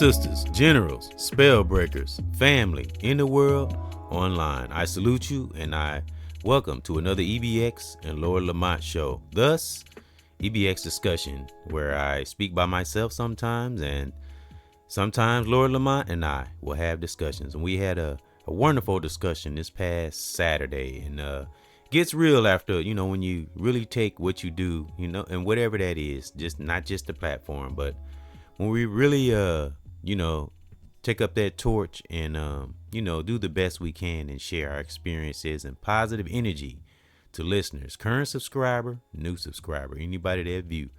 sisters, generals, spell breakers, family in the world, online. I salute you and I welcome to another EBX and Lord Lamont show. Thus, EBX discussion, where I speak by myself sometimes, and sometimes Lord Lamont and I will have discussions. And we had a wonderful discussion this past Saturday, and gets real after, when you really take what you do, and whatever that is, just not just the platform, but when we really, take up that torch and, do the best we can and share our experiences and positive energy to listeners, current subscriber, new subscriber, anybody that view.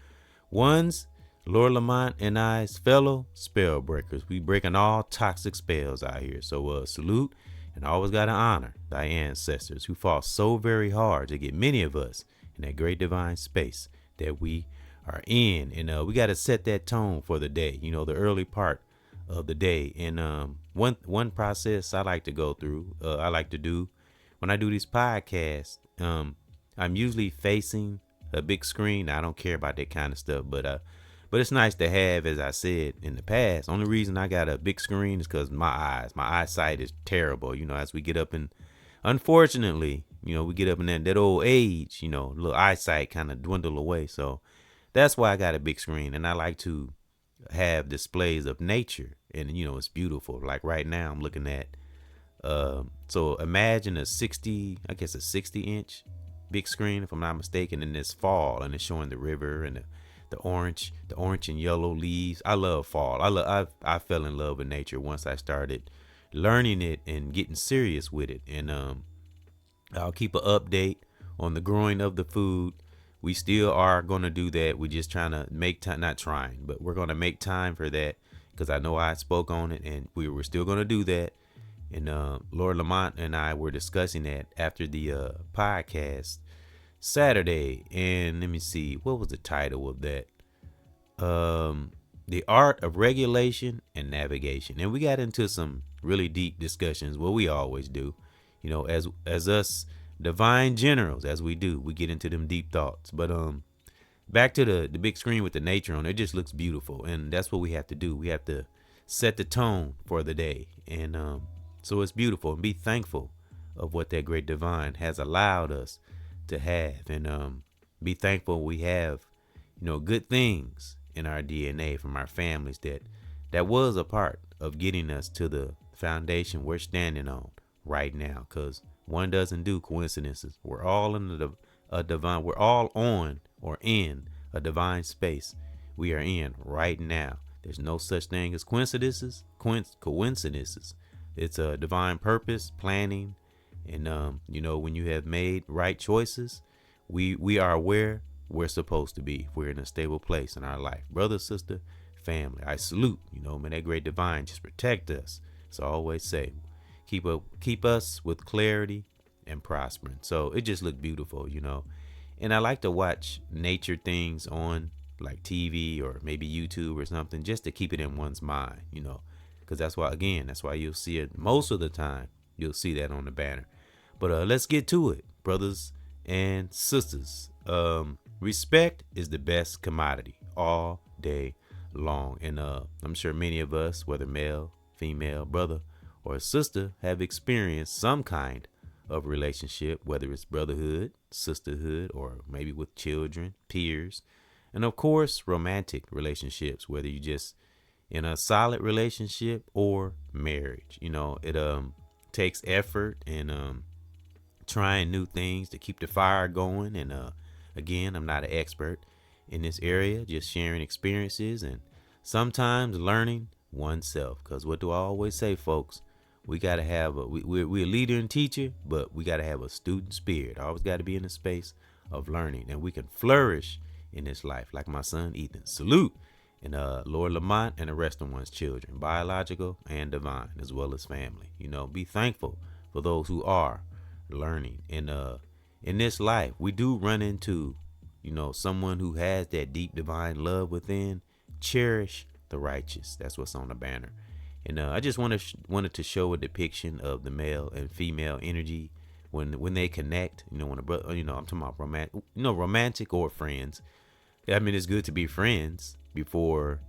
One's Lord Lamont and I's fellow spell breakers. We breaking all toxic spells out here. So salute, and always got to honor thy ancestors who fought so very hard to get many of us in that great divine space that we are in. And we got to set that tone for the day, the early part of the day. And one process I like to go through, I like to do when I do these podcasts. I'm usually facing a big screen. I don't care about that kind of stuff, but it's nice to have, as I said in the past. Only reason I got a big screen is because my eyesight is terrible. As we get up and unfortunately, we get up in that old age, little eyesight kind of dwindle away. So that's why I got a big screen, and I like to have displays of nature, and it's beautiful. Like right now I'm looking at so imagine a 60 inch big screen, if I'm not mistaken, in this fall, and it's showing the river and the orange and yellow leaves. I love fall. I fell in love with nature once I started learning it and getting serious with it. And I'll keep an update on the growing of the food. We still are going to do that. We're just trying to make time, not trying, but we're going to make time for that, because I know I spoke on it, and we were still going to do that. And Lord Lamont and I were discussing that after the podcast Saturday. And let me see, what was the title of that? The Art of Regulation and Navigation. And we got into some really deep discussions. Well, we always do, as us divine generals, as we do, we get into them deep thoughts. But back to the big screen with the nature on it. It just looks beautiful, and that's what we have to do. We have to set the tone for the day, and so it's beautiful, and be thankful of what that great divine has allowed us to have, and be thankful we have good things in our DNA from our families that was a part of getting us to the foundation we're standing on right now, because one doesn't do coincidences. We're all in a divine, we're all on or in a divine space we are in right now. There's no such thing as coincidences. It's a divine purpose, planning, and when you have made right choices, we are where we're supposed to be. We're in a stable place in our life. Brother, sister, family, I salute, may that great divine just protect us. So I always say, keep us with clarity and prospering. So it just looked beautiful, and I like to watch nature things on like TV or maybe YouTube or something, just to keep it in one's mind, because that's why you'll see it most of the time. You'll see that on the banner. But let's get to it, brothers and sisters. Respect is the best commodity all day long. And I'm sure many of us, whether male, female, brother, or sister, have experienced some kind of relationship, whether it's brotherhood, sisterhood, or maybe with children, peers, and of course, romantic relationships, whether you just in a solid relationship or marriage. It takes effort and trying new things to keep the fire going. And again, I'm not an expert in this area, just sharing experiences and sometimes learning oneself. Because what do I always say, folks? We got to have we're a leader and teacher, but we got to have a student spirit. I always got to be in a space of learning, and we can flourish in this life, like my son Ethan. Salute. And Lord Lamont and the rest of one's children, biological and divine, as well as family. Be thankful for those who are learning. And in this life, we do run into, someone who has that deep divine love within. Cherish the righteous. That's what's on the banner. And I just wanted to show a depiction of the male and female energy when they connect. When a brother, I'm talking about romantic or friends. I mean, it's good to be friends before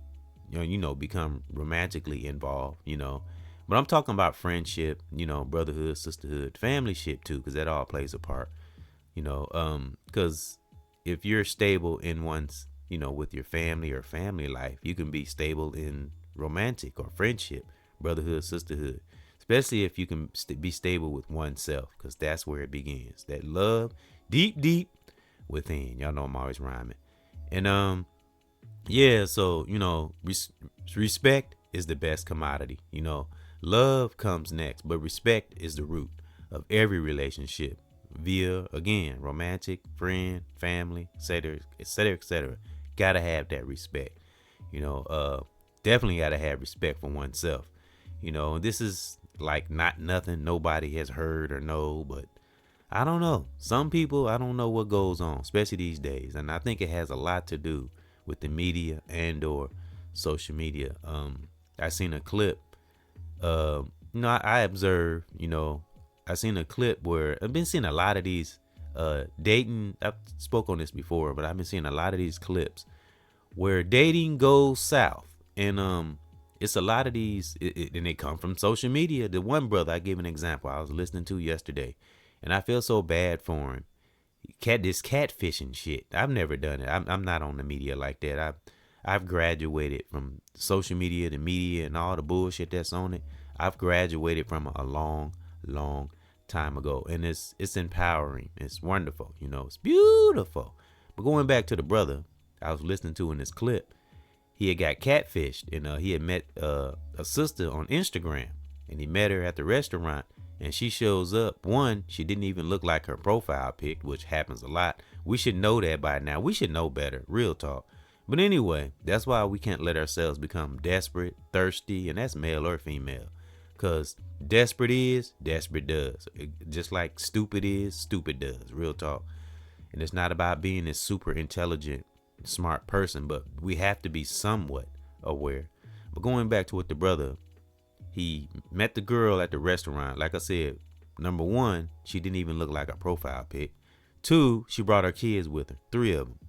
become romantically involved, But I'm talking about friendship, brotherhood, sisterhood, family ship too, because that all plays a part, because if you're stable in one's, with your family or family life, you can be stable in romantic or friendship, brotherhood, sisterhood, especially if you can be stable with oneself, because that's where it begins. That love deep, deep within. Y'all know I'm always rhyming. And yeah, so respect is the best commodity. Love comes next, but respect is the root of every relationship, via, again, romantic, friend, family, etc., etc., etc. Gotta have that respect. Definitely gotta have respect for oneself. This is like not nothing nobody has heard or know, but I don't know. Some people, I don't know what goes on, especially these days, and I think it has a lot to do with the media and/or social media. I seen a clip. I observed. I seen a clip where I've been seeing a lot of these dating. I spoke on this before, but I've been seeing a lot of these clips where dating goes south, and it's a lot of these, and they come from social media. The one brother, I gave an example I was listening to yesterday, and I feel so bad for him. This catfishing shit. I've never done it. I'm not on the media like that. I've graduated from social media, the media, and all the bullshit that's on it. I've graduated from a long, long time ago, and it's empowering. It's wonderful. It's beautiful. But going back to the brother I was listening to in this clip, he had got catfished, and he had met a sister on Instagram, and he met her at the restaurant, and she shows up. One, she didn't even look like her profile pic, which happens a lot. We should know that by now. We should know better, real talk. But anyway, that's why we can't let ourselves become desperate, thirsty, and that's male or female. Because desperate is, desperate does. Just like stupid is, stupid does, real talk. And it's not about being this super intelligent, smart person, but we have to be somewhat aware. But going back to what the brother, he met the girl at the restaurant. Like I said, number one, she didn't even look like a profile pic. Two, she brought her kids with her, 3 of them.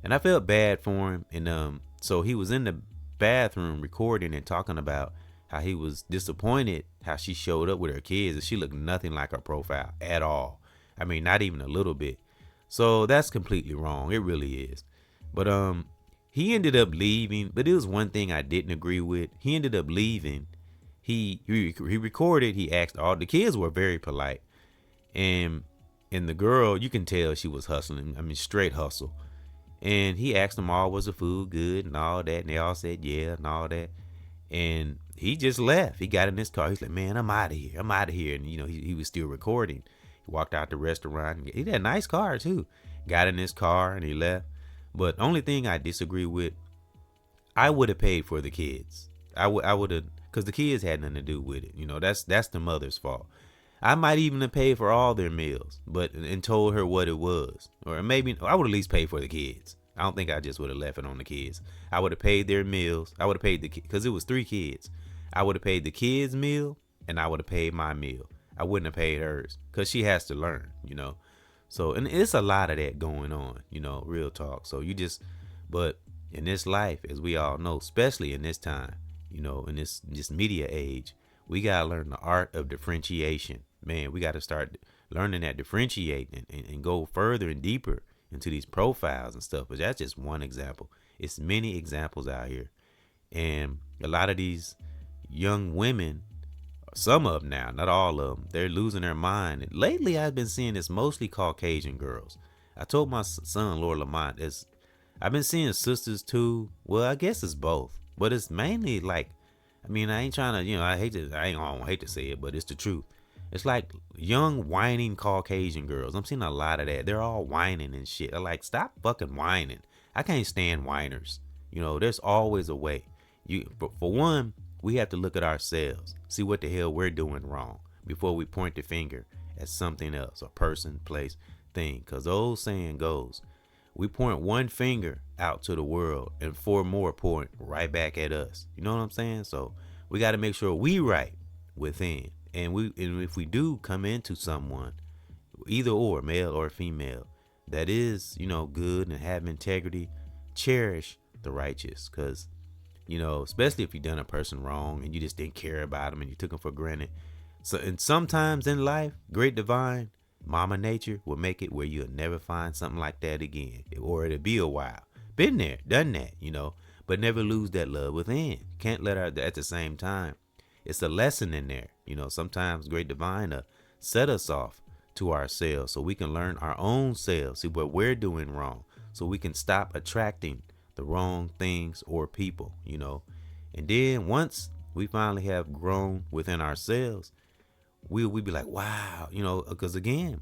And I felt bad for him. And so he was in the bathroom recording and talking about how he was disappointed how she showed up with her kids, and she looked nothing like her profile at all. I mean, not even a little bit. So that's completely wrong. It really is. But he ended up leaving. But it was one thing I didn't agree with. He ended up leaving. He recorded. He asked, all the kids were very polite, and the girl, you can tell she was hustling. I mean, straight hustle. And he asked them all, was the food good and all that, and they all said yeah and all that. And he just left. He got in his car. He's like, man, I'm out of here. I'm out of here. And he was still recording. He walked out the restaurant. He had a nice car too. Got in his car and he left. But only thing I disagree with, I would have paid for the kids. I would have, because the kids had nothing to do with it. That's the mother's fault. I might even have paid for all their meals, and told her what it was. Or maybe I would at least pay for the kids. I don't think I just would have left it on the kids. I would have paid their meals. I would have paid because it was 3 kids. I would have paid the kids' meal, and I would have paid my meal. I wouldn't have paid hers because she has to learn, So, and it's a lot of that going on, real talk. So but in this life, as we all know, especially in this time, in this media age, we got to learn the art of differentiation. Man, we got to start learning that differentiate and go further and deeper into these profiles and stuff. But that's just one example. It's many examples out here. And a lot of these young women, some of them now, not all of them, they're losing their mind. And lately, I've been seeing this mostly Caucasian girls. I told my son, Lord Lamont, I've been seeing sisters too. Well, I guess it's both. But it's mainly like, I mean, I ain't trying to, I don't hate to say it, but it's the truth. It's like young whining Caucasian girls. I'm seeing a lot of that. They're all whining and shit. I'm like, stop fucking whining. I can't stand whiners. There's always a way. For one, we have to look at ourselves, see what the hell we're doing wrong before we point the finger at something else, a person, place, thing. Because the old saying goes, we point one finger out to the world and 4 more point right back at us. You know what I'm saying? So we got to make sure we right within. And if we do come into someone, either or, male or female, that is, good and have integrity, cherish the righteous. Because especially if you done a person wrong and you just didn't care about them and you took them for granted. So, and sometimes in life, great divine, Mama Nature will make it where you'll never find something like that again, or it'll be a while. Been there, done that, but never lose that love within. Can't let her at the same time. It's a lesson in there. Sometimes great divine set us off to ourselves so we can learn our own selves, see what we're doing wrong, so we can stop attracting the wrong things or people, And then once we finally have grown within ourselves, we'll be like, wow, because again,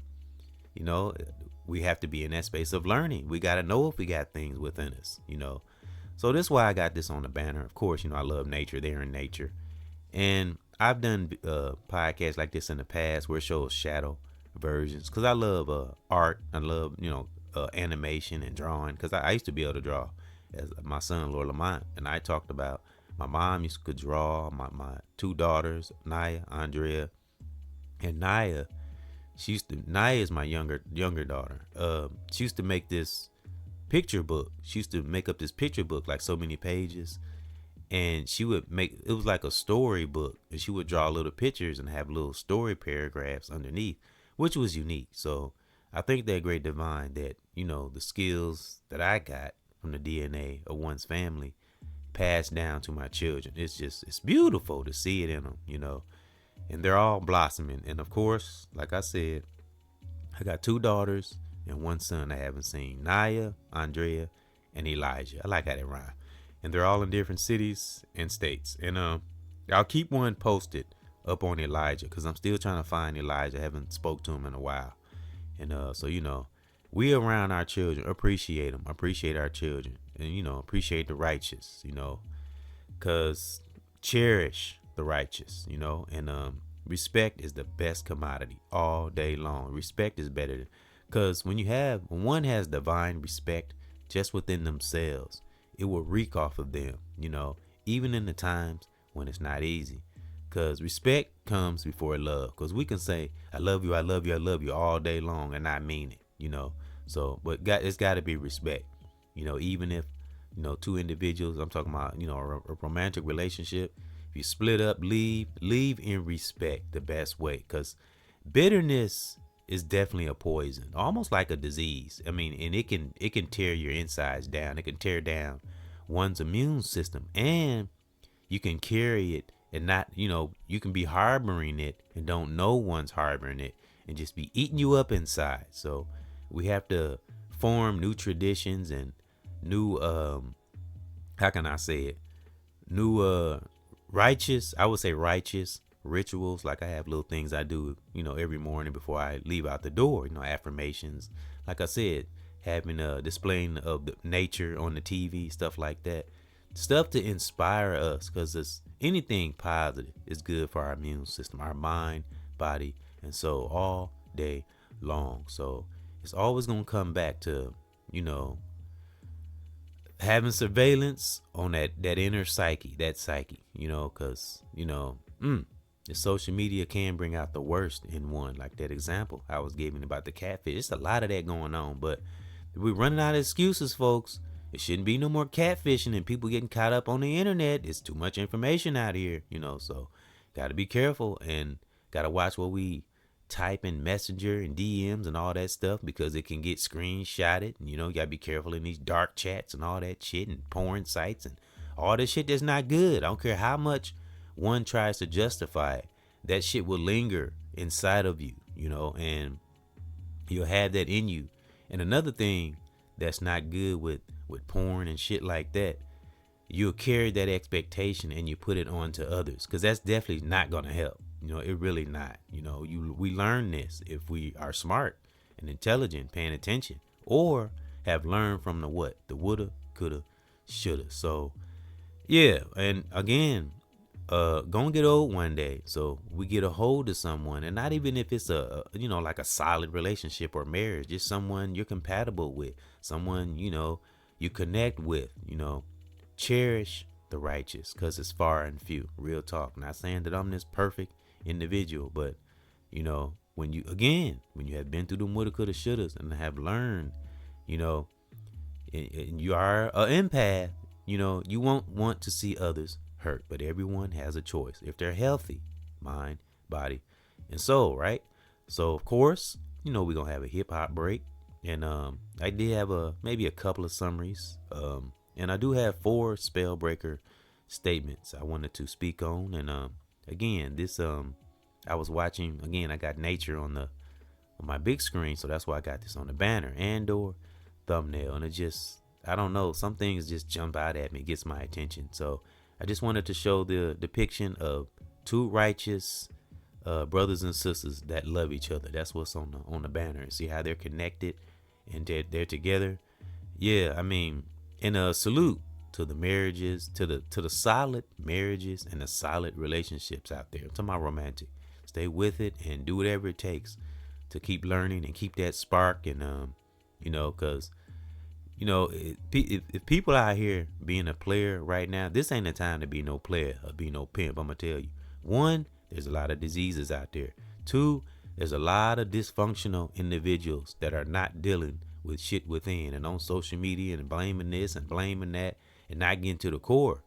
we have to be in that space of learning. We got to know if we got things within us, So this is why I got this on the banner. Of course, I love nature. They're in nature. And I've done podcasts like this in the past where it shows shadow versions because I love art. I love, animation and drawing because I used to be able to draw as my son, Lord Lamont. And I talked about my mom could draw, my two daughters, Naya, Andrea. And Naya is my younger daughter. She used to make this picture book. She used to make up this picture book, like so many pages. And she would it was like a story book. And she would draw little pictures and have little story paragraphs underneath, which was unique. So I think that great divine that, the skills that I got from the DNA of one's family passed down to my children. It's beautiful to see it in them, and they're all blossoming. And of course, like I said, I got two daughters and one son I haven't seen, Naya, Andrea, and Elijah. I like how they rhyme. And they're all in different cities and states. And I'll keep one posted up on Elijah because I'm still trying to find Elijah. I haven't spoke to him in a while. And so, we around our children, appreciate them, appreciate our children, and, appreciate the righteous, because cherish the righteous, and respect is the best commodity all day long. Respect is better because when one has divine respect just within themselves, it will reek off of them, even in the times when it's not easy, because respect comes before love. Because we can say, I love you, I love you, I love you all day long and not mean it, so, but it's got to be respect, even if, two individuals, I'm talking about, a romantic relationship. If you split up, leave in respect the best way, because bitterness is definitely a poison, almost like a disease. I mean, and it can tear your insides down. It can tear down one's immune system, and you can carry it and not, you can be harboring it and don't know one's harboring it and just be eating you up inside. So we have to form new traditions and new, how can I say it? New, righteous rituals. Like I have little things I do, every morning before I leave out the door, affirmations. Like I said, having displaying of the nature on the TV, stuff like that. Stuff to inspire us, because anything positive is good for our immune system, our mind, body, and soul all day long. So it's always going to come back to, having surveillance on that inner psyche, because, the social media can bring out the worst in one, like that example I was giving about the catfish. It's a lot of that going on, but we're running out of excuses, folks. It shouldn't be no more catfishing and people getting caught up on the internet. It's too much information out here, so got to be careful and got to watch what we type in Messenger and DMs and all that stuff, because it can get screenshotted. And, you got to be careful in these dark chats and all that shit and porn sites and all this shit that's not good. I don't care how much one tries to justify it. That shit will linger inside of you, and you'll have that in you. And another thing that's not good with porn and shit like that, you'll carry that expectation and you put it on to others, because that's definitely not going to help. It really not. We learn this if we are smart and intelligent, paying attention, or have learned from the woulda, coulda, shoulda. So yeah, and again, gonna get old one day, so we get a hold of someone, and not even if it's like a solid relationship or marriage, just someone you're compatible with, someone you connect with. Cherish the righteous, because it's far and few. Real talk. Not saying that I'm this perfect individual, but when you have been through the woulda, coulda, shouldas and have learned, and you are an empath, you won't want to see others hurt, but everyone has a choice if they're healthy, mind, body, and soul, right? So of course, we're gonna have a hip hop break, and I did have maybe a couple of summaries, and I do have 4 spell breaker statements I wanted to speak on, and again, this I was watching again. I got nature on my big screen, so that's why I got this on the banner and or thumbnail, and it just, I don't know, some things just jump out at me, gets my attention. So I just wanted to show the depiction of 2 righteous brothers and sisters that love each other. That's what's on the banner, and see how they're connected and they're together. Yeah, I mean, and a salute to the marriages, to the solid marriages and the solid relationships out there. I'm talking about romantic. Stay with it and do whatever it takes to keep learning and keep that spark, and because if people out here being a player right now, this ain't the time to be no player or be no pimp. I'm gonna tell you, 1, there's a lot of diseases out there. 2, there's a lot of dysfunctional individuals that are not dealing with shit within and on social media and blaming this and blaming that and not getting to the core.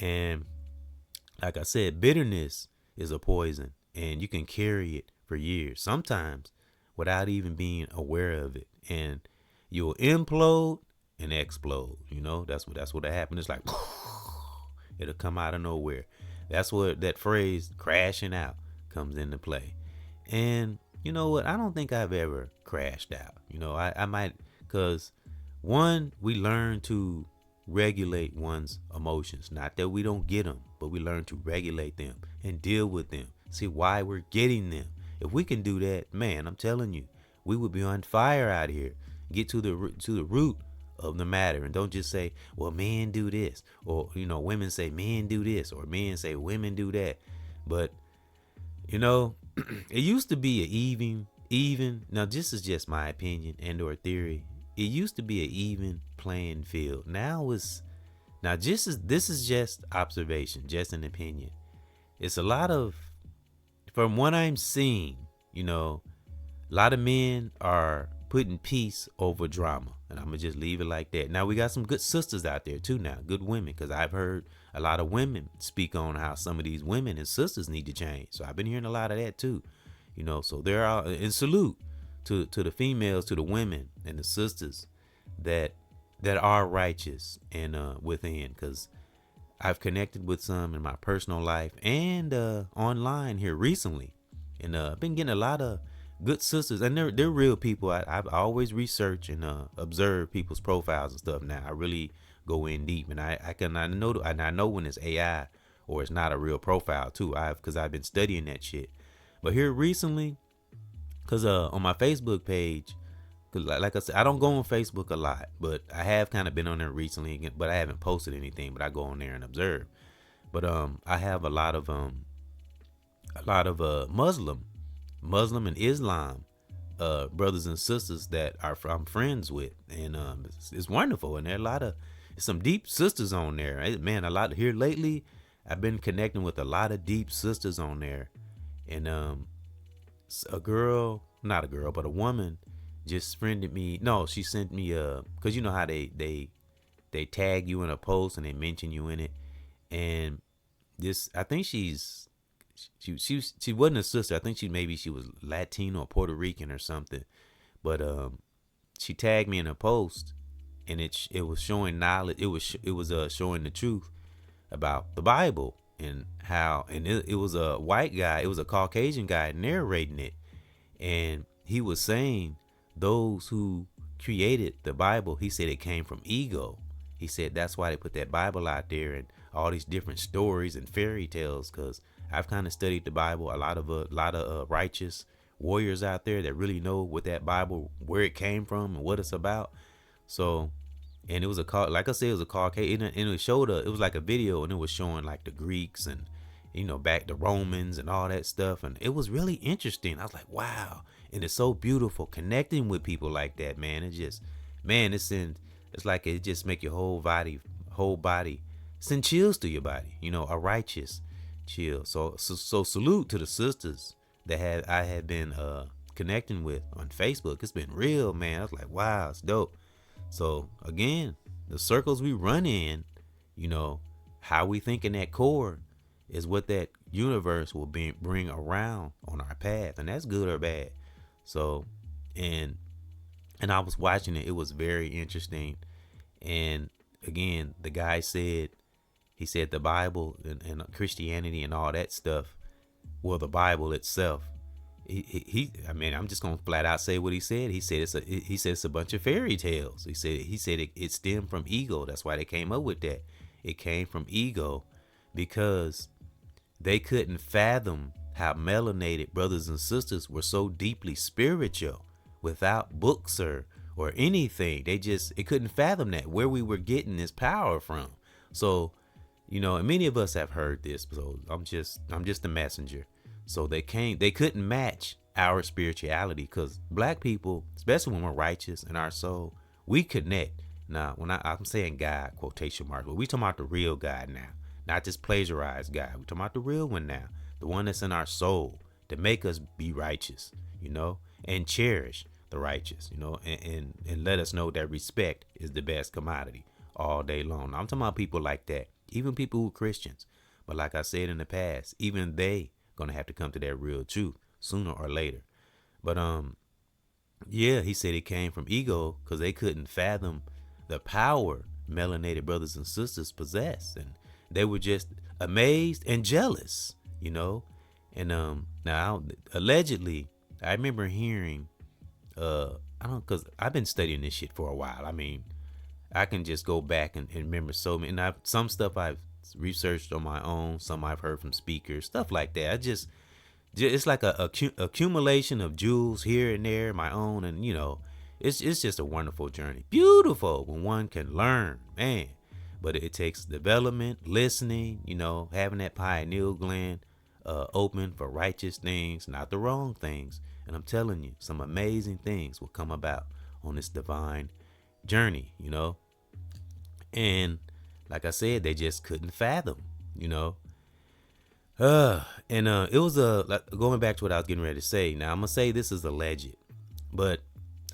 And like I said, bitterness is a poison, and you can carry it for years, sometimes without even being aware of it, and you'll implode and explode. That's what happened. It's like it'll come out of nowhere. That's what that phrase crashing out comes into play. And you know what? I don't think I've ever crashed out. I might, because 1, we learn to regulate one's emotions. Not that we don't get them, but we learn to regulate them and deal with them. See why we're getting them. If we can do that, man, I'm telling you, we would be on fire out here. Get to the root of the matter, and don't just say, well, men do this, or women say men do this, or men say women do that. But it used to be a even. Now this is just my opinion and or theory. It used to be an even playing field. This is just observation, just an opinion. It's a lot of, from what I'm seeing, a lot of men are putting peace over drama, and I'm gonna just leave it like that. Now we got some good sisters out there too now, good women, because I've heard a lot of women speak on how some of these women and sisters need to change. So I've been hearing a lot of that too, so there are, and salute to the females, to the women and the sisters that are righteous and within, because I've connected with some in my personal life and online here recently, and I've been getting a lot of good sisters, and they're real people. I've always researched and observed people's profiles and stuff. Now I really go in deep, and I know when it's AI or it's not a real profile too. Because I've been studying that shit. But here recently, because on my Facebook page, because like I said, I don't go on Facebook a lot, but I have kind of been on there recently again, but I haven't posted anything. But I go on there and observe. But I have a lot of Muslim and Islam brothers and sisters that I'm friends with, and it's wonderful. And there are a lot of some deep sisters on there, man. A lot here lately. I've been connecting with a lot of deep sisters on there, and a woman just friended me. No, she sent me because you know how they tag you in a post and they mention you in it, and this, I think she wasn't a sister. I think she was Latino or Puerto Rican or something. But she tagged me in a post, and it was showing knowledge. It was showing the truth about the Bible, and how, and it was a white guy. It was a Caucasian guy narrating it, and he was saying those who created the Bible, he said it came from ego. He said that's why they put that Bible out there and all these different stories and fairy tales, because I've kind of studied the Bible. A lot of righteous warriors out there that really know what that Bible, where it came from and what it's about. So, and it was like I said, it was a Caucasian, and it showed it was like a video, and it was showing like the Greeks and back the Romans and all that stuff, and it was really interesting. I was like, wow, and it's so beautiful connecting with people like that, man. It just, man, it's like it just make your whole body send chills to your body, a righteous chill. So salute to the sisters that I have been connecting with on Facebook. It's been real, man. I was like, wow, it's dope. So again, the circles we run in You know, how we think in that core is what that universe will bring around on our path, and that's good or bad. So, and I was watching it. It was very interesting. And again, the guy said, he said the Bible and Christianity and all that stuff, well, the Bible itself, I mean, I'm just gonna flat out say what he said. He said it's a bunch of fairy tales. He said it stemmed from ego. That's why they came up with that. It came from ego because they couldn't fathom how melanated brothers and sisters were so deeply spiritual without books or anything. It couldn't fathom that, where we were getting this power from. So, you know, and many of us have heard this, so I'm just a messenger. So they couldn't match our spirituality, because black people, especially when we're righteous in our soul, we connect. Now, when I'm saying God, quotation marks, but we talking about the real God now, not this plagiarized God. We talking about the real one now, the one that's in our soul to make us be righteous, you know, and cherish the righteous, you know, and let us know that respect is the best commodity all day long. Now, I'm talking about people like that, even people who are Christians. But like I said in the past, even they gonna have to come to that real truth sooner or later. But yeah, he said it came from ego because they couldn't fathom the power melanated brothers and sisters possess, and they were just amazed and jealous, you know. And now allegedly, I remember hearing, I don't, because I've been studying this shit for a while. I mean, I can just go back and remember so many. And some stuff I've researched on my own, some I've heard from speakers, stuff like that. It's like a accumulation of jewels here and there, my own, and you know, it's just a wonderful journey. Beautiful when one can learn, man. But it takes development, listening, you know, having that pineal gland open for righteous things, not the wrong things. And I'm telling you, some amazing things will come about on this divine journey, you know. And like I said, they just couldn't fathom, you know. It was like, going back to what I was getting ready to say. Now I'm gonna say this is alleged, but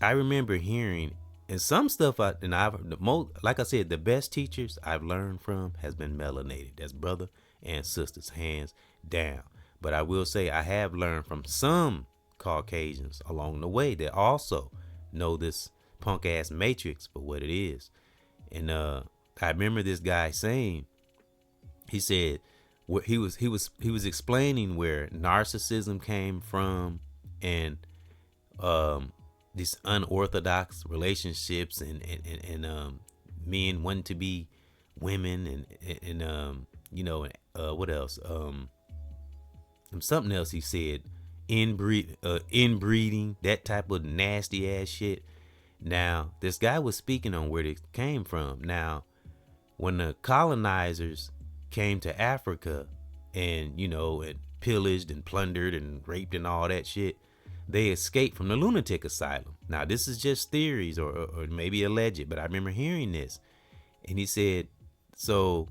I remember hearing, and some stuff like I said, the best teachers I've learned from has been melanated. That's brother and sisters, hands down. But I will say I have learned from some Caucasians along the way that also know this punk ass matrix for what it is. And I remember this guy saying, he said he was explaining where narcissism came from, and these unorthodox relationships, and men wanting to be women, and you know, what else, something else he said, inbreeding, that type of nasty ass shit. Now this guy was speaking on where it came from. Now when the colonizers came to Africa and, you know, and pillaged and plundered and raped and all that shit, they escaped from the lunatic asylum. Now this is just theories or maybe alleged, but I remember hearing this. And he said, so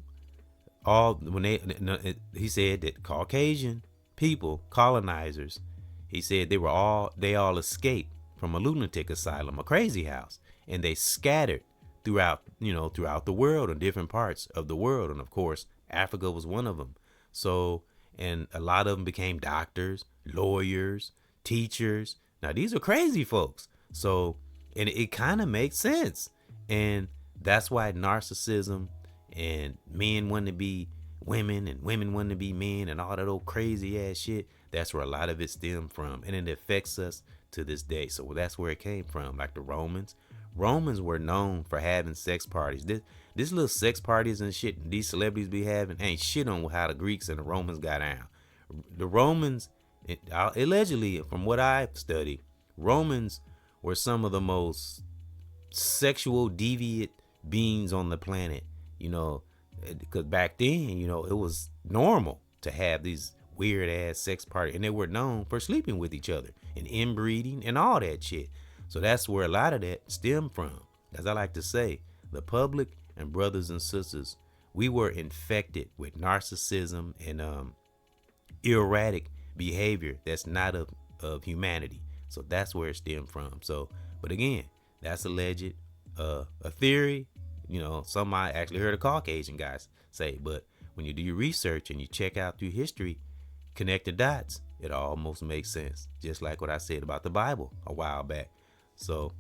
he said that Caucasian people, colonizers, he said they all escaped from a lunatic asylum, a crazy house, and they scattered throughout the world, in different parts of the world. And of course, Africa was one of them. So, and a lot of them became doctors, lawyers, teachers. Now these are crazy folks. So, and it kind of makes sense. And that's why narcissism and men wanting to be women and women wanting to be men and all that old crazy ass shit, that's where a lot of it stemmed from. And it affects us to this day. So that's where it came from. Like the Romans were known for having sex parties. This little sex parties and shit these celebrities be having ain't shit on how the Greeks and the Romans got down. The Romans, allegedly, from what I've studied, Romans were some of the most sexual deviant beings on the planet, you know, because back then, you know, it was normal to have these weird ass sex parties, and they were known for sleeping with each other and inbreeding and all that shit. So that's where a lot of that stemmed from. As I like to say, the public and brothers and sisters, we were infected with narcissism and erratic behavior that's not of humanity. So that's where it stemmed from. So, but again, that's alleged, a theory. some I actually heard a Caucasian guys say. But when you do your research and you check out through history, connect the dots, it almost makes sense. Just like what I said about the Bible a while back. So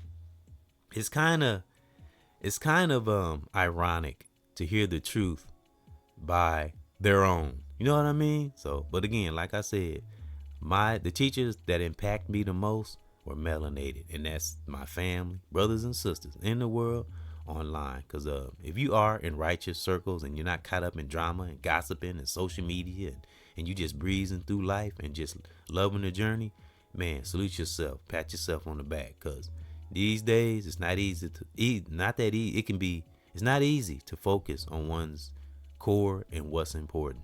it's kind of ironic to hear the truth by their own. You know what I mean? So, but again, like I said, the teachers that impact me the most were melanated, and that's my family, brothers and sisters in the world, online. Because if you are in righteous circles and you're not caught up in drama and gossiping and social media, and you just breezing through life and just loving the journey, man, salute yourself, pat yourself on the back. Because these days it's not easy to not that easy. It's not easy to focus on one's core and what's important.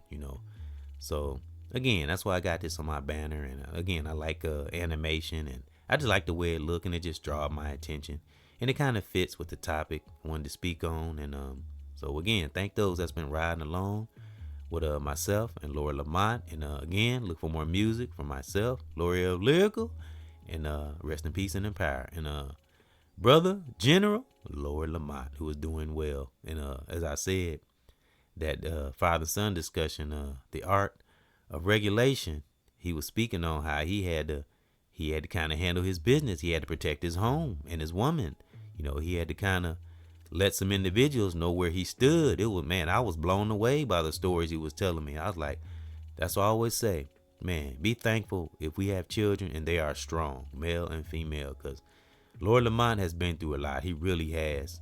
So again, that's why I got this on my banner. And again, I like animation, and I just like the way it look, and it just draw my attention, and it kind of fits with the topic I wanted to speak on. And so again, thank those that's been riding along with myself and Lord Lamont. And again, look for more music from myself, L'Oreal Lyrical, and rest in peace and in power. And brother General Lord Lamont, who is doing well. And as I said, that father-son discussion, the art of regulation, he was speaking on how he had to kind of handle his business. He had to protect his home and his woman. He had to kind of let some individuals know where he stood. I was blown away by the stories he was telling me. I was like, that's what I always say, man, be thankful if we have children and they are strong, male and female, because Lord Lamont has been through a lot. He really has.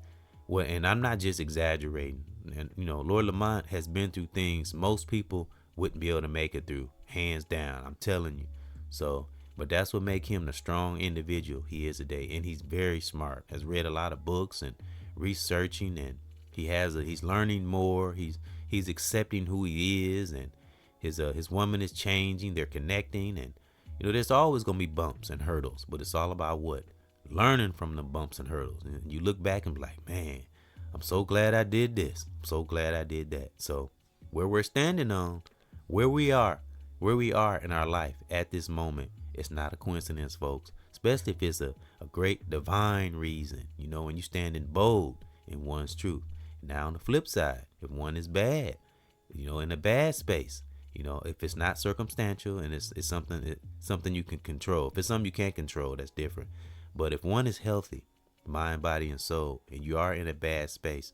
Well, and I'm not just exaggerating. And Lord Lamont has been through things most people wouldn't be able to make it through, hands down. I'm telling you. So, but that's what make him the strong individual he is today. And he's very smart. Has read a lot of books and researching, and he's learning more. He's accepting who he is, and his woman is changing. They're connecting, and there's always gonna be bumps and hurdles, but it's all about what? Learning from the bumps and hurdles. And you look back and be like, man, I'm so glad I did this. I'm so glad I did that. So where we're standing on, where we are in our life at this moment, it's not a coincidence, folks. Especially if it's a great divine reason, when you standing bold in one's truth. Now on the flip side, if one is bad, in a bad space, if it's not circumstantial and it's something you can control. If it's something you can't control, that's different. But if one is healthy, mind, body, and soul, and you are in a bad space,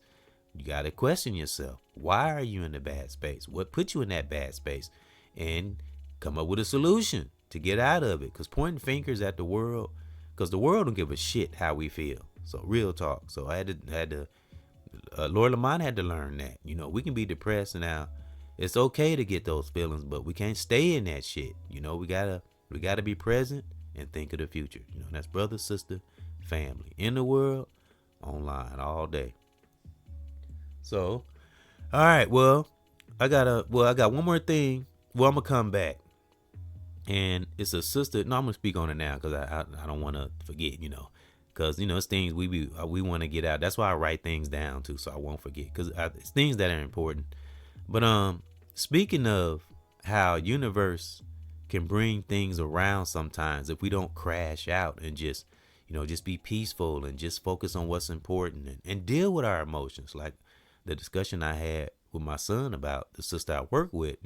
you got to question yourself. Why are you in a bad space? What put you in that bad space? And come up with a solution to get out of it. Because pointing fingers at the world, because the world don't give a shit how we feel. So real talk. So I had to Lord Lamont had to learn that. We can be depressed now. It's okay to get those feelings, but we can't stay in that shit. We gotta be present and think of the future. That's brother, sister, family in the world, online all day. So, all right. Well, I got one more thing. Well, I'm gonna come back, and it's a sister. No, I'm gonna speak on it now because I don't want to forget. Because it's things we want to get out. That's why I write things down too, so I won't forget. Because it's things that are important. But speaking of how universe can bring things around sometimes if we don't crash out and just be peaceful and just focus on what's important and deal with our emotions. Like the discussion I had with my son about the sister I work with,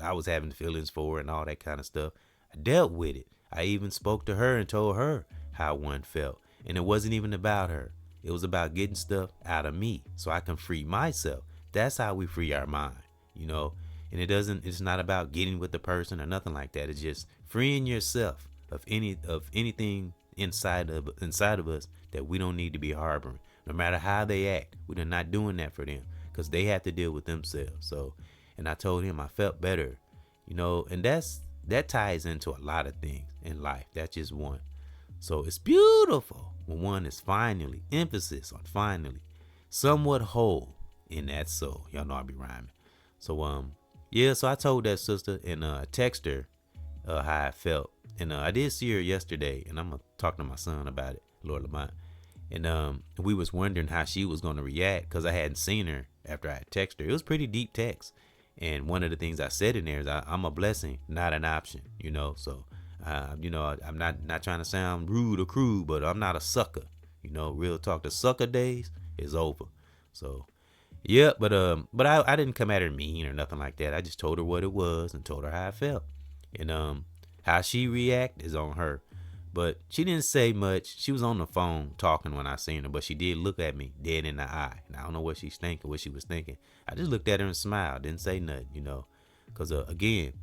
I was having feelings for her and all that kind of stuff. I dealt with it. I even spoke to her and told her how one felt. And it wasn't even about her. It was about getting stuff out of me so I can free myself. That's how we free our mind, and it's not about getting with the person or nothing like that. It's just freeing yourself of anything inside of us that we don't need to be harboring. No matter how they act, we're not doing that for them because they have to deal with themselves. So, and I told him I felt better, and that ties into a lot of things in life. That's just one. So it's beautiful when one is finally, emphasis on finally, somewhat whole in that soul. Y'all know I be rhyming. So so I told that sister and text her how I felt. And I did see her yesterday, and I'm gonna talk to my son about it, Lord Lamont. And we was wondering how she was gonna react because I hadn't seen her after I had texted her. It was pretty deep text. And one of the things I said in there is I'm a blessing, not an option, So, I'm not trying to sound rude or crude, but I'm not a sucker. Real talk. The sucker days is over. So yeah, but I didn't come at her mean or nothing like that. I just told her what it was and told her how I felt. And how she react is on her. But she didn't say much. She was on the phone talking when I seen her, but she did look at me dead in the eye. And I don't know what she's thinking, what she was thinking. I just looked at her and smiled, didn't say nothing, because again,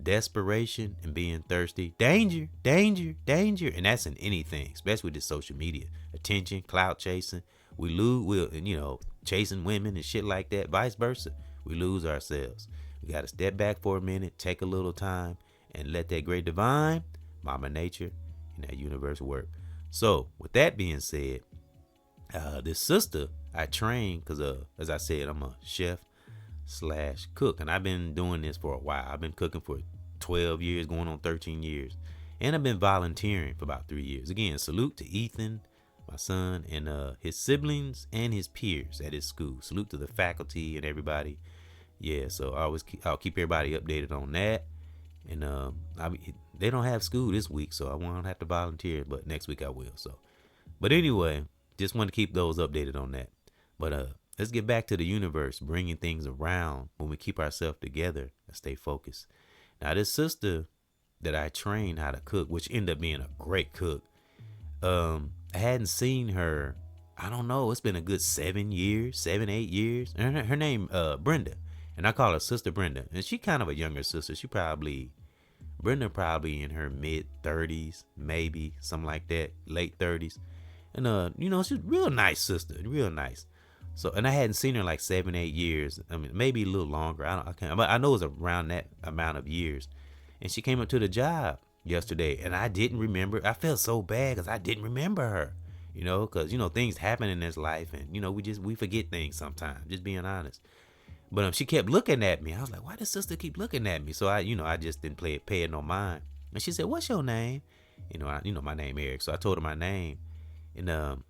desperation and being thirsty, danger, danger, danger, and that's in anything, especially with this social media, attention, clout chasing. We lose, and chasing women and shit like that. Vice versa, we lose ourselves. We got to step back for a minute, take a little time, and let that great divine, Mama Nature, and that universe work. So, with that being said, this sister I trained because, as I said, I'm a chef slash cook, and I've been doing this for a while. I've been cooking for 12 years, going on 13 years, and I've been volunteering for about 3 years. Again, salute to Ethan, my son, and his siblings and his peers at his school. Salute to the faculty and everybody. Yeah, so I'll keep everybody updated on that. And they don't have school this week, so I won't have to volunteer, but next week I will. So, but anyway, just want to keep those updated on that. But let's get back to the universe, bringing things around when we keep ourselves together and stay focused. Now, this sister that I trained how to cook, which ended up being a great cook, I hadn't seen her, I don't know, it's been a good 7 years, 8 years. And her name, Brenda. And I call her Sister Brenda. And she kind of a younger sister. Brenda probably in her mid-30s, maybe, something like that, late 30s. And, she's a real nice sister, real nice. So, and I hadn't seen her like 7, 8 years. I mean, maybe a little longer. I can't, but I know it was around that amount of years. And she came up to the job yesterday, and I didn't remember. I felt so bad because I didn't remember her, because, things happen in this life, and, we forget things sometimes, just being honest. But she kept looking at me. I was like, why does sister keep looking at me? So I just didn't pay it no mind. And she said, what's your name? My name Eric. So I told her my name, and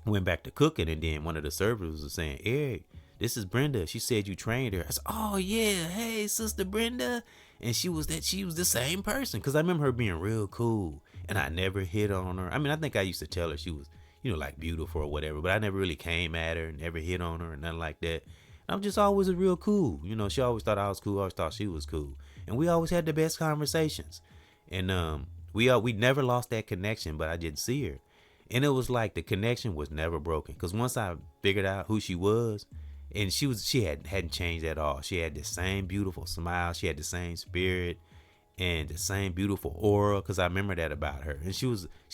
went back to cooking. And then one of the servers was saying, Eric, this is Brenda. She said you trained her. I said, oh yeah, hey Sister Brenda. And she was the same person, because I remember her being real cool, and I never hit on her. I mean, I think I used to tell her she was, like beautiful or whatever, but I never really came at her, never hit on her or nothing like that. I'm just always a real cool. She always thought I was cool. I always thought she was cool. And we always had the best conversations. And we never lost that connection, but I didn't see her. And it was like the connection was never broken. Because once I figured out who she was, and she hadn't changed at all. She had the same beautiful smile. She had the same spirit and the same beautiful aura, because I remember that about her. And she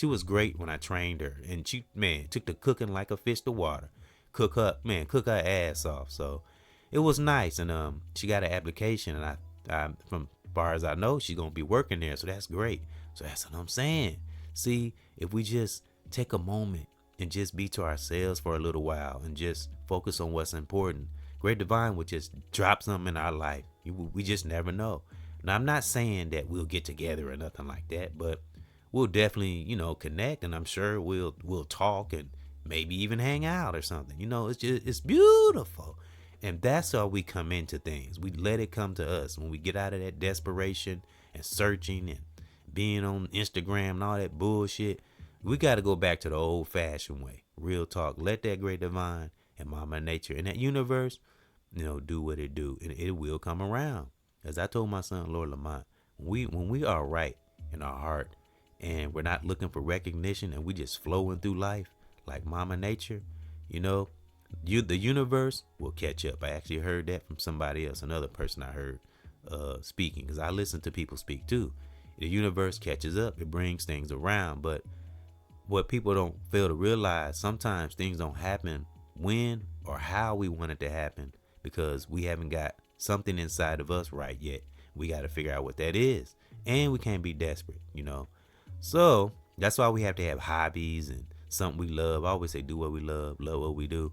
was great when I trained her. And she, took the cooking like a fish to water. Cook her ass off. So it was nice. And she got an application, and I from far as I know, she's gonna be working there, so that's great. So that's what I'm saying. See, if we just take a moment and just be to ourselves for a little while and just focus on what's important, great divine would just drop something in our life. We just never know. Now, I'm not saying that we'll get together or nothing like that, but we'll definitely connect, and I'm sure we'll talk and maybe even hang out or something. It's beautiful. And that's how we come into things. We let it come to us. When we get out of that desperation and searching and being on Instagram and all that bullshit, we got to go back to the old fashioned way. Real talk. Let that great divine and Mama Nature and that universe, do what it do. And it will come around. As I told my son, Lord Lamont, when we are right in our heart and we're not looking for recognition and we just flowing through life, like Mama Nature, the universe will catch up. I actually heard that from somebody else, another person I heard speaking, because I listen to people speak too. The universe catches up. It brings things around. But what people don't fail to realize, sometimes things don't happen when or how we want it to happen, because we haven't got something inside of us right yet. We got to figure out what that is. And we can't be desperate, So that's why we have to have hobbies and something we love. I always say, do what we love what we do.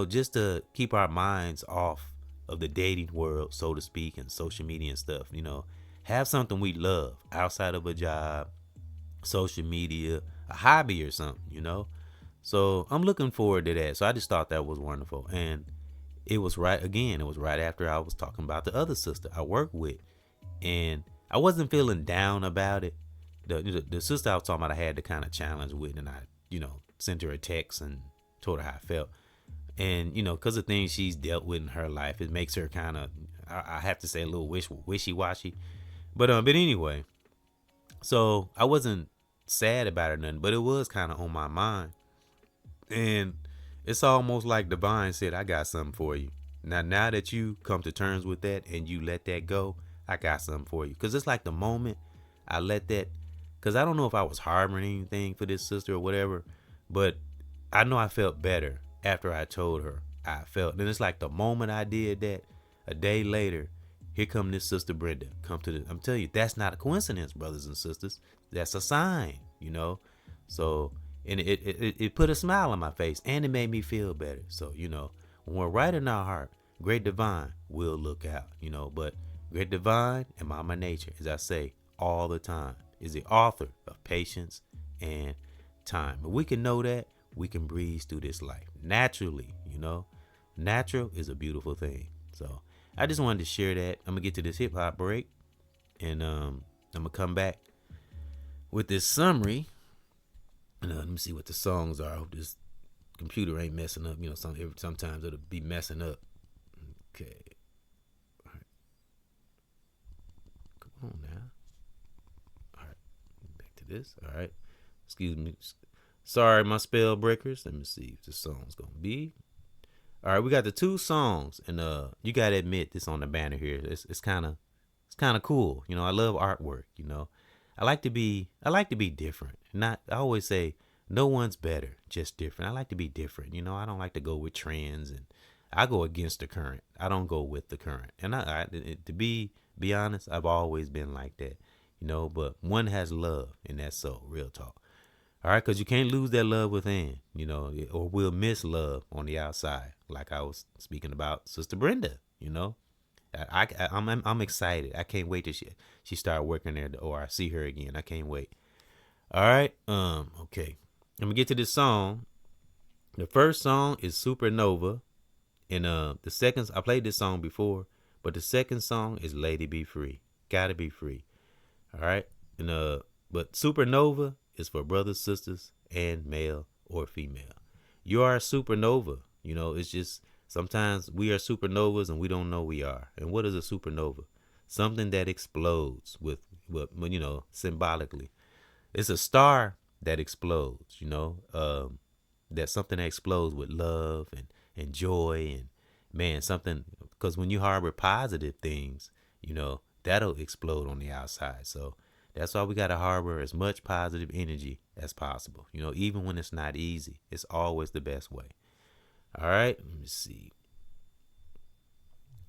Just to keep our minds off of the dating world, so to speak, and social media and stuff. Have something we love outside of a job, social media, a hobby or something, So I'm looking forward to that. So I just thought that was wonderful. And it was right after I was talking about the other sister I work with. And I wasn't feeling down about it. The sister I was talking about, I had to kind of challenge with, and I, sent her a text and told her how I felt. And because of things she's dealt with in her life, it makes her kind of, I have to say, a little wishy-washy. But anyway, so I wasn't sad about it or nothing, but it was kind of on my mind. And it's almost like Divine said, I got something for you. Now that you come to terms with that and you let that go, I got something for you. Because it's like the moment I let that, because I don't know if I was harboring anything for this sister or whatever, but I know I felt better after I told her I felt. And it's like the moment I did that, a day later, here come this sister Brenda. I'm telling you, that's not a coincidence, brothers and sisters. That's a sign, So, and it put a smile on my face, and it made me feel better. So, when we're right in our heart, Great Divine will look out, But Great Divine and Mama Nature, as I say all the time, is the author of patience and time. If we can know that, we can breeze through this life naturally. Natural is a beautiful thing. So I just wanted to share that. I'm gonna get to this hip hop break, and I'm gonna come back with this summary. And let me see what the songs are. I hope this computer ain't messing up. Sometimes it'll be messing up. Okay. All right. Come on now. All right. Back to this. All right. Excuse me. Sorry, my spell breakers. Let me see if the song's gonna be. All right, we got the two songs, and you gotta admit this on the banner here. It's kind of cool. I love artwork. I like to be different. I always say no one's better, just different. I like to be different. I don't like to go with trends, and I go against the current. I don't go with the current. And to be honest, I've always been like that. But one has love, and that's so real talk. All right, because you can't lose that love within, or we'll miss love on the outside, like I was speaking about Sister Brenda. I'm excited. I can't wait till she start working there, or I see her again. I can't wait. All right, okay. I'm gonna get to this song. The first song is Supernova, and the second, I played this song before, but the second song is Lady Be Free. Gotta be free. All right, and but Supernova is for brothers, sisters, and male or female. You are a supernova. It's just sometimes we are supernovas and we don't know we are. And what is a supernova? Something that explodes with symbolically. It's a star that explodes, that's something that explodes with love and joy and, man, something, because when you harbor positive things, that'll explode on the outside. So that's why we got to harbor as much positive energy as possible. Even when it's not easy, it's always the best way. All right, let me see.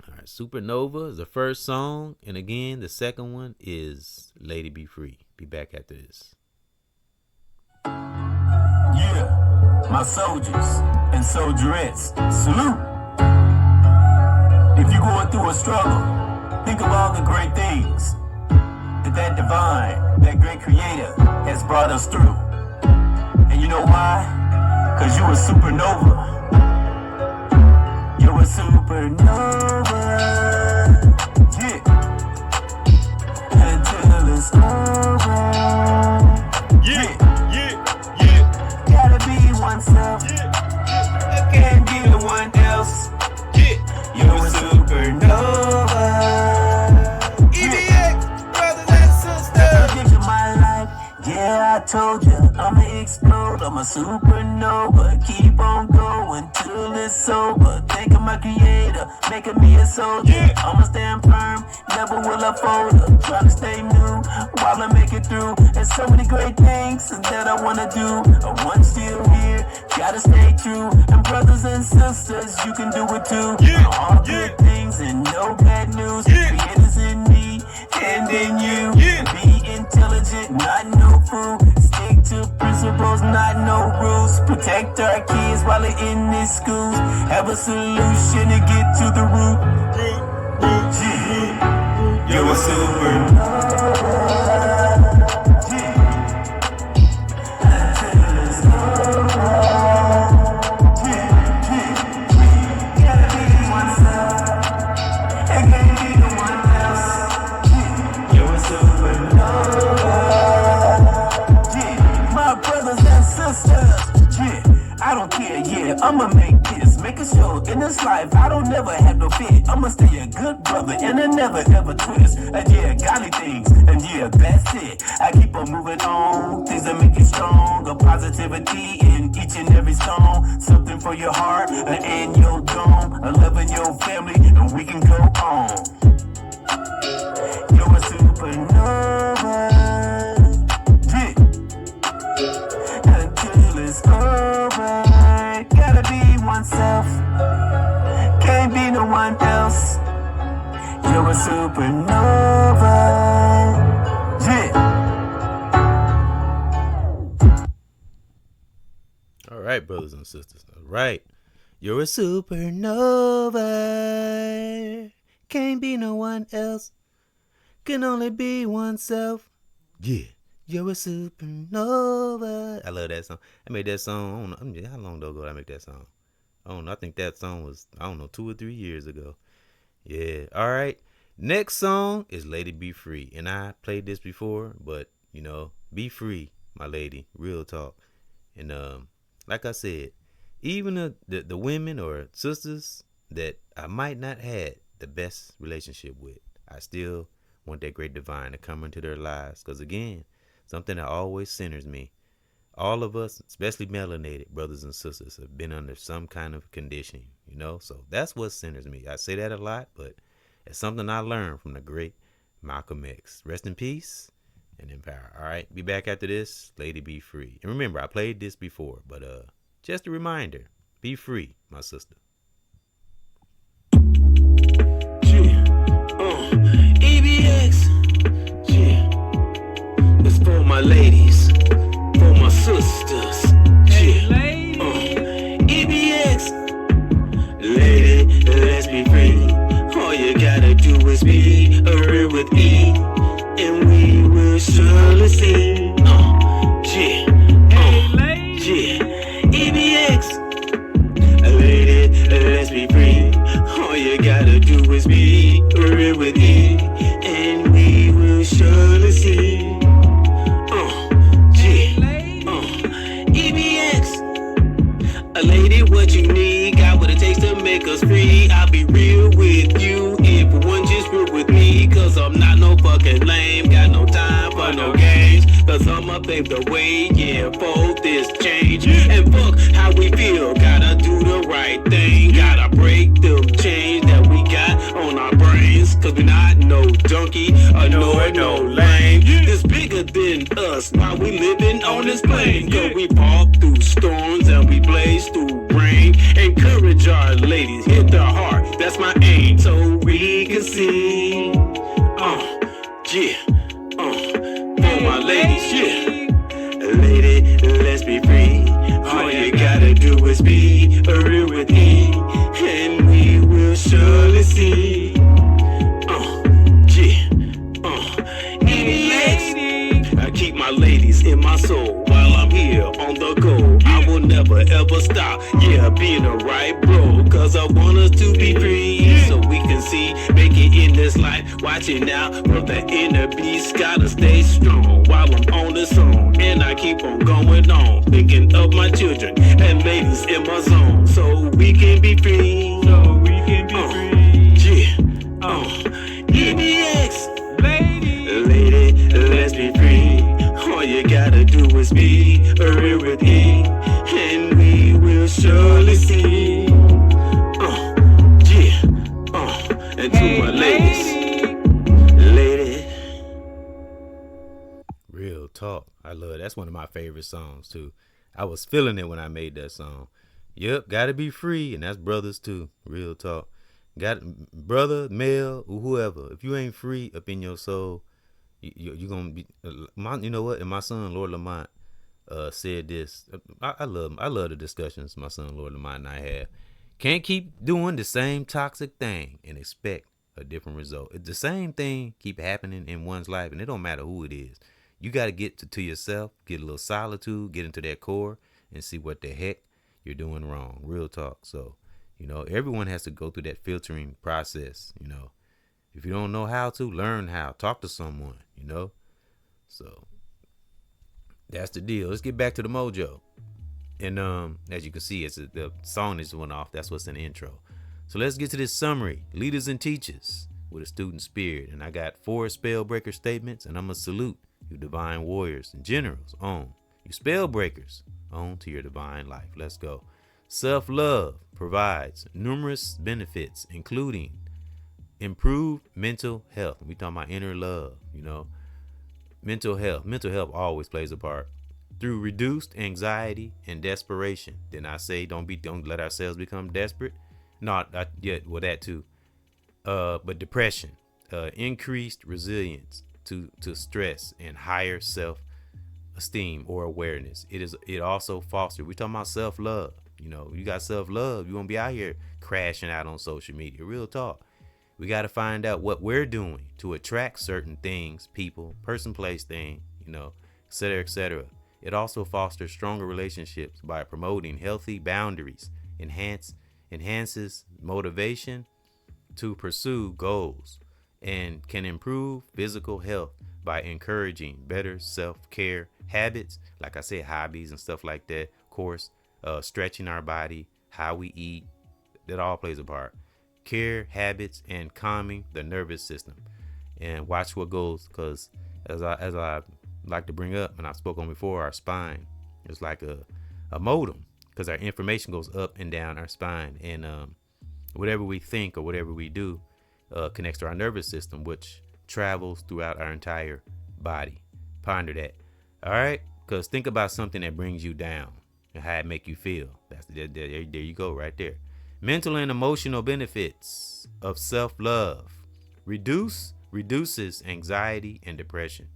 All right, Supernova is the first song. And again, the second one is Lady Be Free. Be back after this. Yeah, my soldiers and soldierettes, salute. If you're going through a struggle, think of all the great things that divine, that great creator has brought us through. And you know why? Because you're a supernova. You're a supernova. Yeah. Until it's over. Yeah. Gotta be oneself. Can't be the one else. You're a supernova. Yeah, I told ya, I'ma explode, I'm a supernova. Keep on going till it's over. Think of my creator, making me a soldier. I'ma stand firm, never will I fold up. Trying to stay new, while I make it through. There's so many great things that I wanna do. I'm still here, gotta stay true. And brothers and sisters, you can do it too. All good things and no bad news. Creators in me and in you. Be intelligent, not no fool. Stick to principles, not no rules. Protect our kids while they're in these schools. Have a solution to get to the root. Yeah. You're a supernova. I don't care, yeah, I'ma make this. Make a In this life, I don't never have no fear. I'ma stay a good brother and I never ever twist. And yeah, godly things, and yeah, that's it. I keep on moving on, things that make you strong. A positivity in each and every song. Something for your heart and your dome. A loving your family, and we can go on. You're a supernova. Yeah. Until it's over. Gotta be oneself. Can't be no one else. You're a supernova. Yeah. All right, brothers and sisters. All right. You're a supernova. Can't be no one else. Can only be oneself. Yeah. You're a supernova. I love that song. I made that song, I don't know, how long ago did I make that song? I don't know. I think that song was, 2 or 3 years ago. Yeah. All right. Next song is Lady Be Free. And I played this before, but, be free, my lady. Real talk. And like I said, even the women or sisters that I might not had the best relationship with, I still want that great divine to come into their lives. Because, again, something that always centers me. All of us, especially melanated brothers and sisters, have been under some kind of conditioning, So that's what centers me. I say that a lot, but it's something I learned from the great Malcolm X. Rest in peace and in power. All right, be back after this. Lady Be Free. And remember, I played this before, but just a reminder, be free, my sister. EBX. Yeah. It's for my ladies. For my sisters, EBX, lady, let's be free. All you gotta do is be a real with E, and we will surely see. EBX, lady, let's be free. All you gotta do is be a real with E, and we will surely see. A lady, what you need, got what it takes to make us free. I'll be real with you, if one just real with me. Cause I'm not no fucking lame, got no time for no games. Cause I'ma pave the way, yeah, for this change. And fuck how we feel, gotta do the right thing. Gotta break the chains that we got on our brains. Cause we not no donkey, or no lame. This bigger than us, while we living on this plane. Cause we walk through storms and we blaze through rain. Encourage our ladies, hit the heart, that's my aim. So we can see, for my ladies, yeah. Lady, let's be free. All you gotta do is be a real with E, and we will surely see. I keep my ladies in my soul while I'm here on the go. I will never ever stop, yeah, being a right bro. Cause I want us to be free, so we can see, make it in this life. Watching out for the inner beast, gotta stay strong while I'm on the song. And I keep on going on, thinking of my children and ladies in my zone. So we can be free, EBX, lady, let's be free. All you gotta do is be a real with E, and we will surely see. And to my ladies, lady. Real talk. I love it. That's one of my favorite songs too. I was feeling it when I made that song. Yep, gotta be free, and that's brothers too. Real talk. Got brother, male, whoever. If you ain't free up in your soul, you gonna be. You know what? And my son Lord Lamont said this. I love the discussions my son Lord Lamont and I have. Can't keep doing the same toxic thing and expect a different result. It's the same thing keep happening in one's life, and it don't matter who it is. You got to get to yourself, get a little solitude, get into that core, and see what the heck you're doing wrong. Real talk. So, everyone has to go through that filtering process. If you don't know how to, learn how. Talk to someone. So that's the deal. Let's get back to the mojo. And as you can see, it's the song is went off. That's what's in the intro. So let's get to this summary. Leaders and teachers with a student spirit. And I got 4 spell breaker statements, and I'm going to salute you divine warriors and generals on. You spell breakers on to your divine life. Let's go. Self-love provides numerous benefits, including improved mental health. We talking about inner love, mental health. Mental health always plays a part. Through reduced anxiety and desperation. Then I say don't let ourselves become desperate. Not yet, well, that too. But depression, increased resilience to stress, and higher self-esteem or awareness. It also fosters. We're talking about self-love. You got self-love, you won't be out here crashing out on social media. Real talk. We got to find out what we're doing to attract certain things, people, person, place, thing, et cetera, et cetera. It also fosters stronger relationships by promoting healthy boundaries, enhances motivation to pursue goals, and can improve physical health by encouraging better self-care habits, like I said, hobbies and stuff like that. Of course, stretching our body, how we eat, that all plays a part. Care habits and calming the nervous system. And watch what goes, because as I like to bring up, and I spoke on before, our spine is like a modem, because our information goes up and down our spine, and whatever we think or whatever we do connects to our nervous system, which travels throughout our entire body. Ponder that. All right, because think about something that brings you down and how it make you feel. There you go, right there. Mental and emotional benefits of self-love. Reduces anxiety and depression.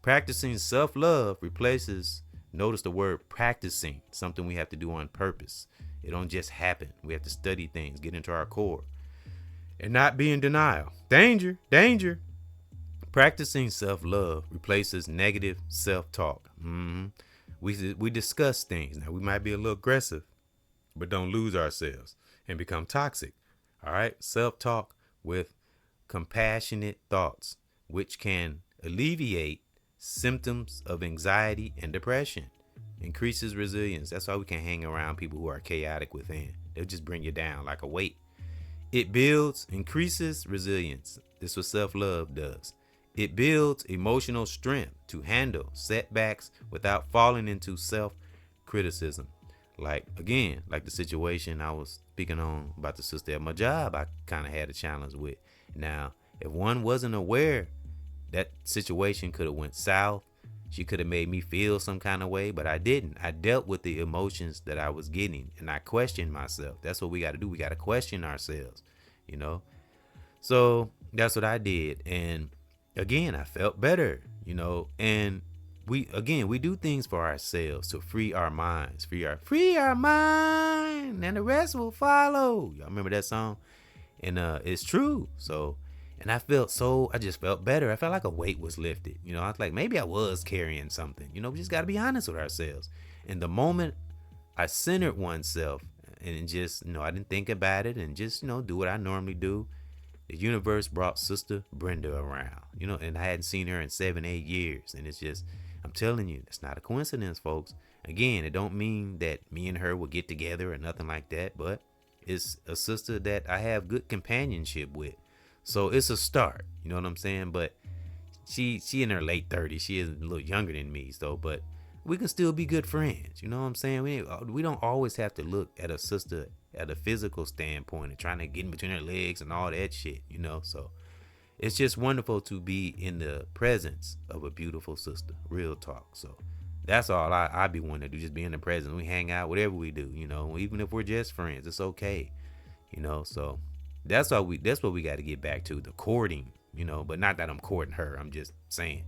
Practicing self-love replaces, notice the word practicing, something we have to do on purpose. It don't just happen. We have to study things, get into our core, and not be in denial. Danger. Practicing self-love replaces negative self-talk. We discuss things. Now, we might be a little aggressive, but don't lose ourselves and become toxic. All right. Self-talk with compassionate thoughts, which can alleviate symptoms of anxiety and depression. Increases resilience. That's why we can hang around people who are chaotic within. They'll just bring you down like a weight. It increases resilience. This is what self-love does. It builds emotional strength to handle setbacks without falling into self-criticism. Like the situation I was speaking on about the sister at my job, I kind of had a challenge with. Now, if one wasn't aware, that situation could have went south. She could have made me feel some kind of way, but I didn't. I dealt with the emotions that I was getting, and I questioned myself. That's what we got to do. We got to question ourselves, So that's what I did. And again, I felt better, and we do things for ourselves to free our minds, free our mind, and the rest will follow. Y'all remember that song? And it's true. So, and I just felt better. I felt like a weight was lifted. I was like, maybe I was carrying something. We just got to be honest with ourselves. And the moment I centered oneself and just, I didn't think about it and just, do what I normally do, the universe brought Sister Brenda around, and I hadn't seen her in 7-8 years. And it's just, I'm telling you, it's not a coincidence, folks. Again, it don't mean that me and her will get together or nothing like that, but it's a sister that I have good companionship with. So it's a start, you know what I'm saying? But she in her late 30s. She is a little younger than me, so, but we can still be good friends. You know what I'm saying? We don't always have to look at a sister at a physical standpoint and trying to get in between her legs and all that shit, So it's just wonderful to be in the presence of a beautiful sister. Real talk. So that's all I be wanting to do, just be in the presence. We hang out, whatever we do, even if we're just friends, it's okay, So that's what we got to get back to, the courting, but not that I'm courting her. I'm just saying.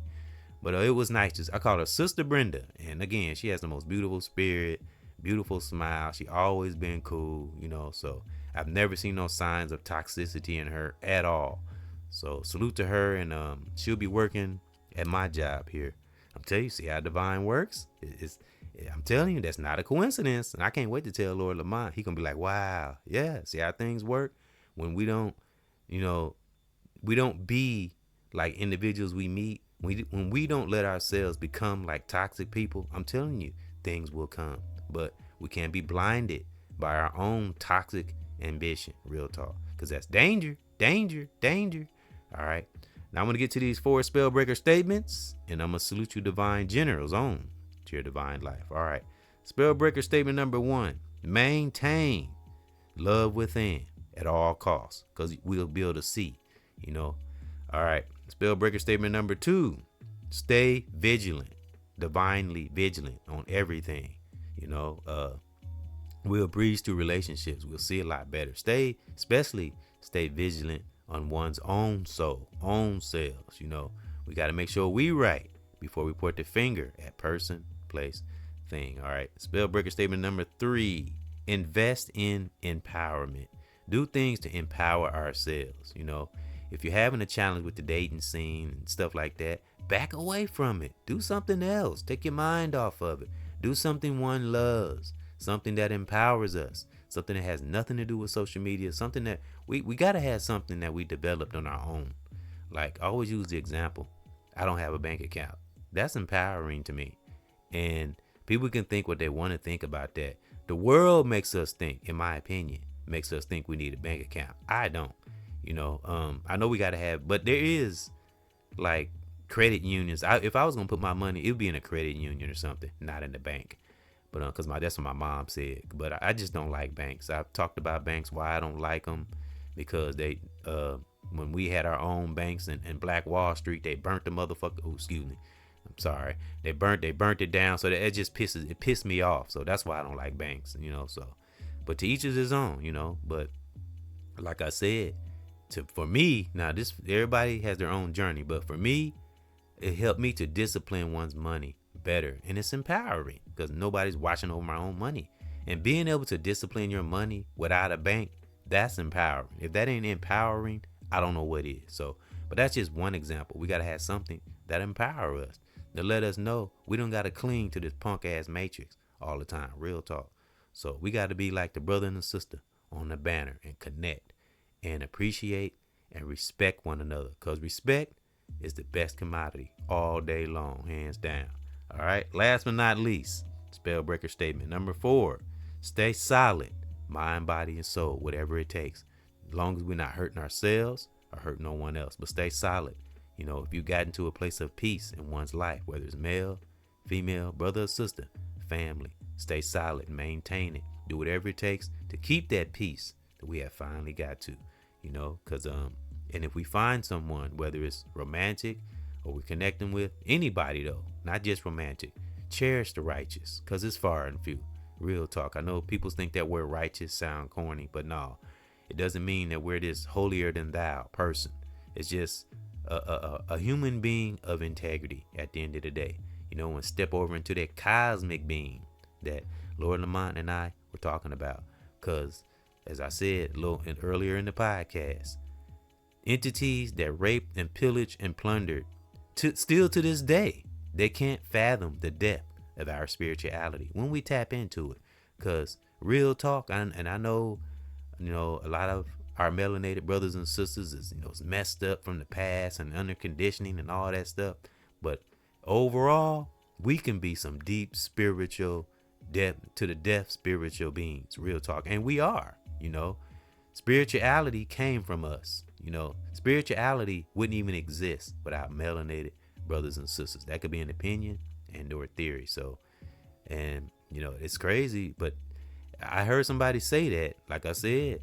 But it was nice. I call her Sister Brenda. And again, she has the most beautiful spirit, beautiful smile. She always been cool, so I've never seen no signs of toxicity in her at all. So salute to her, and she'll be working at my job here. I'm telling you, see how divine works? I'm telling you, that's not a coincidence. And I can't wait to tell Lord Lamont. He gonna be like, wow, yeah, see how things work? When we don't, we don't be like individuals we meet. When we don't let ourselves become like toxic people, I'm telling you, things will come. But We can't be blinded by our own toxic ambition. Real talk. Because that's danger, danger, danger. All right. Now I'm going to get to these 4 spellbreaker statements, and I'm going to salute you, divine generals, on to your divine life. All right. Spellbreaker statement number 1, maintain love within at all costs, because we'll be able to see, All right. Spellbreaker statement number 2, stay vigilant, divinely vigilant on everything. We'll breeze through relationships. We'll see a lot better. Especially stay vigilant on one's own soul, own selves. We got to make sure we right before we point the finger at person, place, thing. All right. Spellbreaker statement number 3, invest in empowerment. Do things to empower ourselves. If you're having a challenge with the dating scene and stuff like that, back away from it. Do something else. Take your mind off of it. Do something one loves. Something that empowers us. Something that has nothing to do with social media. Something that we got to have something that we developed on our own. Like, I always use the example. I don't have a bank account. That's empowering to me. And people can think what they want to think about that. The world makes us think, in my opinion, makes us think we need a bank account. I don't. I know we got to have, but there is like credit unions. If I was going to put my money, it would be in a credit union or something, not in the bank. But because that's what my mom said. But I just don't like banks. I've talked about banks, why I don't like them, because they when we had our own banks in Black Wall Street, they burnt the motherfucker. Oh, excuse me. I'm sorry. They burnt it down. So that it just pissed me off. So that's why I don't like banks, So, but to each is his own, But like I said, for me, now everybody has their own journey. But for me, it helped me to discipline one's money better, and it's empowering because nobody's watching over my own money. And being able to discipline your money without a bank, that's empowering. If that ain't empowering, I don't know what is. So, but that's just one example. We got to have something that empower us, to let us know we don't got to cling to this punk ass matrix all the time. Real talk. So we got to be like the brother and the sister on the banner and connect and appreciate and respect one another, because respect is the best commodity all day long, hands down. All right. Last but not least, spellbreaker statement number 4, stay solid, mind, body, and soul, whatever it takes. As long as we're not hurting ourselves or hurting no one else, but stay solid. If you got into a place of peace in one's life, whether it's male, female, brother or sister, family, stay solid, maintain it. Do whatever it takes to keep that peace that we have finally got to, because, and if we find someone, whether it's romantic or we're connecting with anybody, though, not just romantic, cherish the righteous, because it's far and few. Real talk. I know people think that word righteous sound corny, but no, it doesn't mean that we're this holier than thou person. It's just a human being of integrity at the end of the day, and step over into that cosmic being that Lord Lamont and I were talking about. Because as I said earlier in the podcast, entities that raped and pillaged and plundered, still to this day, they can't fathom the depth of our spirituality when we tap into it. Because real talk, and I know, a lot of our melanated brothers and sisters is, is messed up from the past and under conditioning and all that stuff. But overall, we can be some deep spiritual, depth to the depth spiritual beings. Real talk. And we are, spirituality came from us. Spirituality wouldn't even exist without melanated brothers and sisters. That could be an opinion and or theory. So, and it's crazy, but I heard somebody say that, like I said,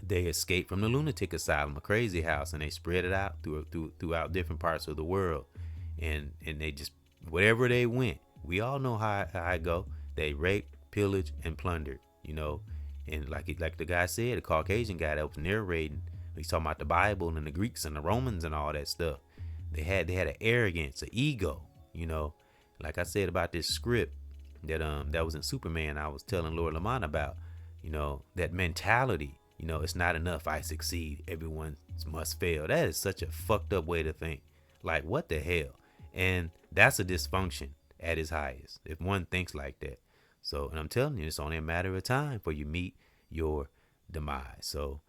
they escaped from the lunatic asylum, a crazy house, and they spread it out throughout different parts of the world. And they just, wherever they went, we all know how it go. They raped, pillaged, and plundered, and like the guy said, the Caucasian guy that was narrating, he's talking about the Bible and the Greeks and the Romans and all that stuff. They had an arrogance, an ego, like I said about this script that was in Superman. I was telling Lord Lamont about, that mentality. It's not enough I succeed, everyone must fail. That is such a fucked up way to think. Like, what the hell? And that's a dysfunction at its highest, if one thinks like that. So, and I'm telling you, it's only a matter of time before you meet your demise. So,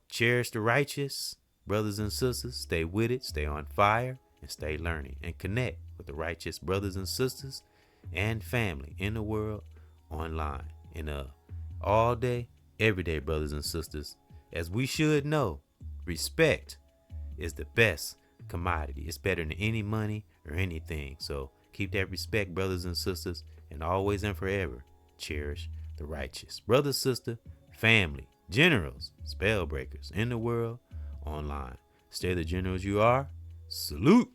cherish the righteous, brothers and sisters. Stay with it, stay on fire, and stay learning. And connect with the righteous brothers and sisters and family in the world online. And all day, every day, brothers and sisters, as we should know, respect is the best commodity. It's better than any money or anything. So keep that respect, brothers and sisters, and always and forever cherish the righteous. Brother, sister, family, generals, spell breakers in the world, online. Stay the generals you are. Salute.